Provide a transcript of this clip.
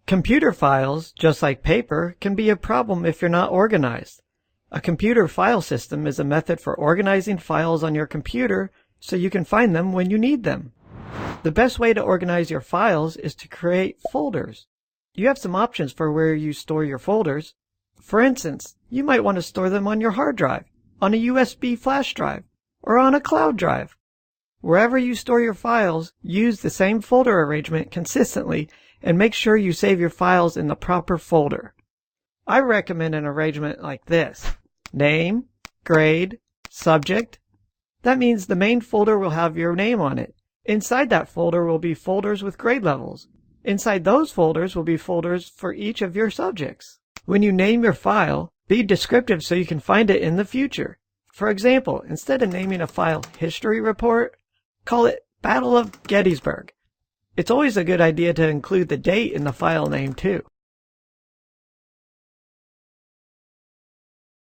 Computer files, just like paper, can be a problem if you're not organized. A computer file system is a method for organizing files on your computer so you can find them when you need them. The best way to organize your files is to create folders. You have some options for where you store your folders. For instance, you might want to store them on your hard drive, on a USB flash drive, or on a cloud drive. Wherever you store your files, use the same folder arrangement consistently and make sure you save your files in the proper folder. I recommend an arrangement like this: name, grade, subject. That means the main folder will have your name on it. Inside that folder will be folders with grade levels. Inside those folders will be folders for each of your subjects. When you name your file, be descriptive so you can find it in the future. For example, instead of naming a file History Report, call it Battle of Gettysburg. It's always a good idea to include the date in the file name too.